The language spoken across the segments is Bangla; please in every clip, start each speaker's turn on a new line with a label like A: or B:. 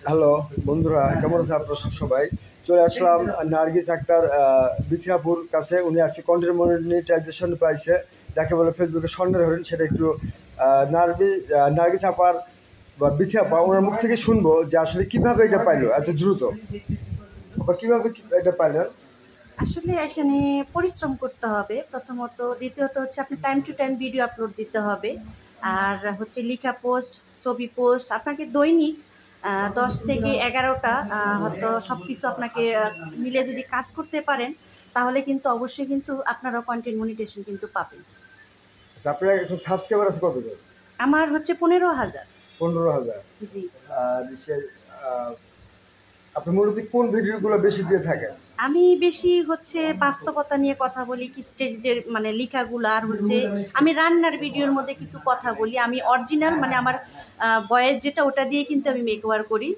A: হ্যালো বন্ধুরা, কেমন আছে আপনারা সবাই? চলে আসলাম নার্গিস আক্তার বিথিয়াপুর কাছে। উনি আজকে কন্টেন্ট মনিটাইজেশন পাইছে, যাকে বলে ফেসবুকে স্বর্ণের হরিণ। সেটা একটু নার্গিস আপার বা বিথি আপা ওনার মুখ থেকে শুনবো যে আসলে কিভাবে এটা পাইলো এত দ্রুত, বা কিভাবে এটা পাইলেন।
B: আসলে এখানে পরিশ্রম করতে হবে প্রথমত, দ্বিতীয়ত হচ্ছে আপনি time to time video upload দিতে হবে, আর হচ্ছে লেখা পোস্ট, ছবি পোস্ট আপনাকে দৈনিক 10 থেকে 11টা হয়তো সব কিছু আপনাকে মিলে যদি কাজ করতে পারেন, তাহলে কিন্তু অবশ্যই কিন্তু আপনারা কন্টেন্ট মনিটাইজেশন কিন্তু পাবেন।
A: আপনার এখন সাবস্ক্রাইবার আছে কত?
B: আমার হচ্ছে 15,000।
A: 15,000।
B: জি।
A: আর আপনি মূলত কোন ভিডিওগুলো বেশি দিয়ে থাকেন?
B: আমি বেশি হচ্ছে বাস্তবতা নিয়ে কথা বলি, কিছু স্টেজের মানে লেখাগুলো, আর হচ্ছে আমি রান্নার ভিডিওর মধ্যে কিছু কথা বলি। আমি অরিজিনাল মানে আমার ভয়েস যেটা ওটা দিয়ে কিন্তু আমি মেকওভার করি।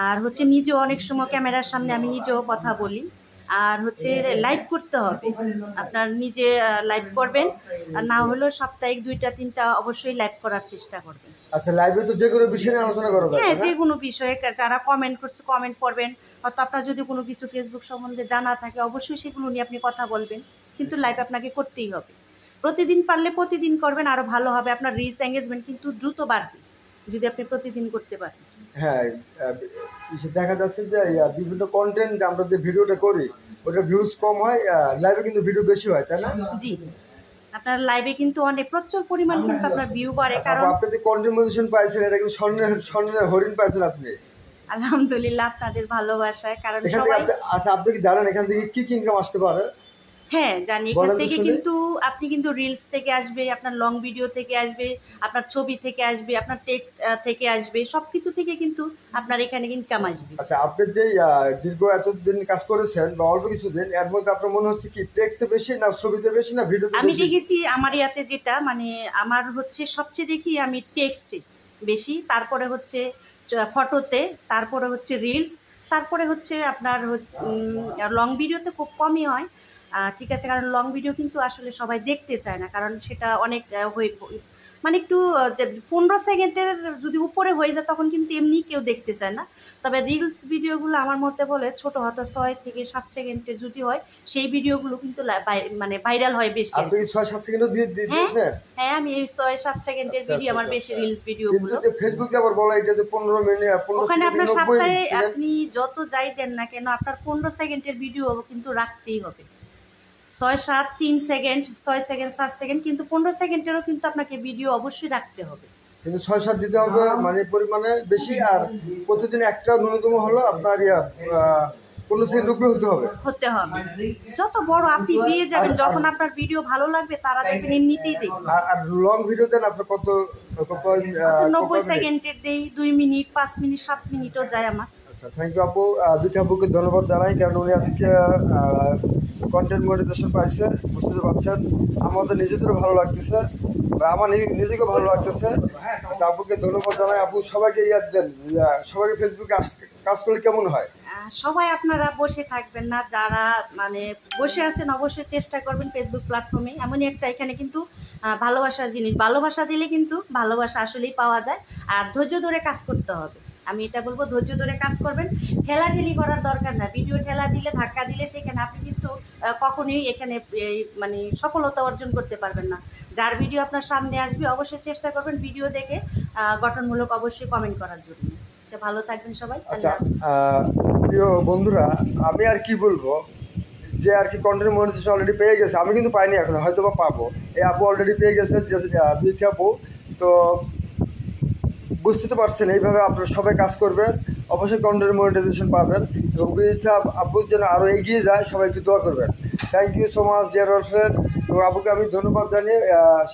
B: আর হচ্ছে নিজেও অনেক সময় ক্যামেরার সামনে আমি নিজেও কথা বলি। আর হচ্ছে লাইভ করতে হবে, আপনার নিজে লাইভ করবেন, আর না হলেও সাপ্তাহিক 2টা 3টা অবশ্যই লাইভ করার চেষ্টা করবেন।
A: আচ্ছা, লাইভে তো যে কোনো বিষয় নিয়ে আলোচনা করা যায়।
B: হ্যাঁ, যে কোনো বিষয়ে যারা কমেন্ট করছে কমেন্ট করবেন, হয়তো আপনার যদি কোনো কিছু ফেসবুক সম্বন্ধে জানা থাকে অবশ্যই সেগুলো নিয়ে আপনি কথা বলবেন, কিন্তু লাইভ আপনাকে করতেই হবে। প্রতিদিন পারলে প্রতিদিন করবেন, আরও ভালো হবে। আপনার রিচ এঙ্গেজমেন্ট কিন্তু দ্রুত বাড়বে যদি আপনি প্রতিদিন করতে পারেন।
A: হ্যাঁ, দেখা যাচ্ছে যে বিভিন্ন কন্টেন্ট আমরা যে ভিডিওটা করি ওটা ভিউজ কম হয়, লাইভে কিন্তু ভিডিও বেশি হয়, তাই না?
B: জি, আপনার লাইভে কিন্তু অনেক প্রচুর পরিমাণ কিন্তু আপনার ভিউ বাড়ে।
A: আচ্ছা,
B: কারণ
A: আপনি যে কন্টেন্ট মনিটাইজেশন পাইছেন এটা কিন্তু স্বর্ণের হরিণ পাইছেন আপনি।
B: আলহামদুলিল্লাহ আপনাদের ভালোবাসায়। কারণ
A: এখান
B: সবাই
A: থেকে আচ্ছা, আপনি কি জানেন এখান থেকে কি ইনকাম আসতে পারে?
B: হ্যাঁ, জানি। এখান থেকে কিন্তু আপনি কিন্তু রিলস থেকে আসবে, আপনার লং ভিডিও থেকে আসবে, আপনার ছবি থেকে আসবে, আপনার টেক্সট থেকে আসবে, সবকিছু থেকে কিন্তু আপনার এখানে ইনকাম আসবে।
A: আচ্ছা, আপনি যে দীর্ঘ এতদিন কাজ করেছেন বা অল্প কিছুদিন, এর মধ্যে আপনার মনে হচ্ছে কি টেক্সটে বেশি না ছবিতে বেশি না ভিডিওতে বেশি?
B: আমি দেখেছি আমার ইয়াতে যেটা মানে আমার হচ্ছে সবচেয়ে দেখি আমি টেক্সটে বেশি, তারপরে হচ্ছে ফটোতে, তারপরে হচ্ছে রিলস, তারপরে হচ্ছে আপনার লং ভিডিওতে খুব কমই হয়। ঠিক আছে, কারণ লং ভিডিও কিন্তু আসলে সবাই দেখতে চায় না, কারণ সেটা অনেক মানে একটু 15 সেকেন্ডের যদি উপরে হয়ে যায় তখন কিন্তু এমনি কেউ দেখতে চায় না। তবে রিলস ভিডিওগুলো আমার মতে বলে ছোট হয়তো 6 থেকে 7 সেকেন্ডের যদি হয়, সেই ভিডিওগুলো কিন্তু মানে ভাইরাল হয় বেশি।
A: আপনি 6-7 সেকেন্ডও দিয়েছেন?
B: হ্যাঁ, আমি এই 6-7 সেকেন্ডের ভিডিও আমার বেশি, রিলস ভিডিওগুলো।
A: কিন্তু ফেসবুকে আবার বলা এটা যে 15 মিনিট 15
B: ওখানে আপনার
A: 90
B: সপ্তাহে
A: সেকেন্ড।
B: আপনি যত যাই দেন না কেন আপনার 15 সেকেন্ডের ভিডিও কিন্তু রাখতেই হবে। 6, 7, 3 সেকেন্ড, 6 সেকেন্ড, 7 সেকেন্ড, কিন্তু 15 সেকেন্ডেরও কিন্তু আপনাকে ভিডিও অবশ্যই রাখতে হবে।
A: কিন্তু 6-7 দিতে হবে মানে পরিমাণে বেশি, আর প্রতিদিন একটা ন্যূনতম হলো আপনার 15 সেকেন্ড উপরে হতে হবে।
B: যত বড় আপনি দিয়ে যাবেন, যখন আপনার ভিডিও ভালো লাগবে তারা দেখবেন এমনিতেই দেখবে।
A: আর লং ভিডিও দেন আপনি কত?
B: 90 সেকেন্ডের দেই, 2 মিনিট, 5 মিনিট, 7 মিনিটও যায় আমার।
A: আচ্ছা, থ্যাংক ইউ আপু। বিথি আপুকে ধন্যবাদ জানাই, কারণ উনি আজকে কন্টেন্ট মনিটাইজেশন পাইছে। বুঝতে পারছেন, আমাদের নিজেদেরও ভালো লাগতেছে বা আমার নিজেকেও ভালো লাগতেছে। আচ্ছা, আপুকে ধন্যবাদ জানাই। আপু সবাইকে ইয়াদ দেন, সবাইকে ফেসবুকে কাজ করলে কেমন হয়?
B: সবাই আপনারা বসে থাকবেন না, যারা মানে বসে আছেন অবশ্যই চেষ্টা করবেন ফেসবুক প্ল্যাটফর্মে। এমনই একটা এখানে কিন্তু ভালোবাসার জিনিস, ভালোবাসা দিলে কিন্তু ভালোবাসা আসলেই পাওয়া যায়। আর ধৈর্য ধরে কাজ করতে হবে, আমি এটা বলবো, ধৈর্য ধরে কাজ করবেন। ঠেলাঠেলি করার দরকার না, ভিডিও ঠেলা দিলে, ধাক্কা দিলে সেখানে আপনি কিন্তু কখনোই এখানে মানে সফলতা অর্জন করতে পারবেন না। যার ভিডিও আপনার সামনে আসবে অবশ্যই চেষ্টা করবেন ভিডিও দেখে গঠনমূলক অবশ্যই কমেন্ট করার জন্য। ভালো থাকবেন সবাই।
A: আচ্ছা, প্রিয় বন্ধুরা, আমি আর কি বলবো, যে আর কি কন্টেন্ট মনিটাইজেশন অলরেডি পেয়ে গেছে, আমি কিন্তু পাইনি এখন, হয়তো বা পাবো। এই আপু অলরেডি পেয়ে গেছে, যে বিথি আপু। তো বুঝতে তো পারছেন, এইভাবে আপনারা সবাই কাজ করবেন, অবশ্যই কন্টেন্ট মনিটাইজেশন পাবেন। এবং বিথি আপুর যেন আরও এগিয়ে যায়, সবাই একটু দোয়া করবেন। Thank you so much dear friend. এবং আপুকে আমি ধন্যবাদ জানিয়ে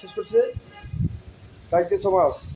A: শেষ করছি। Thank you so much.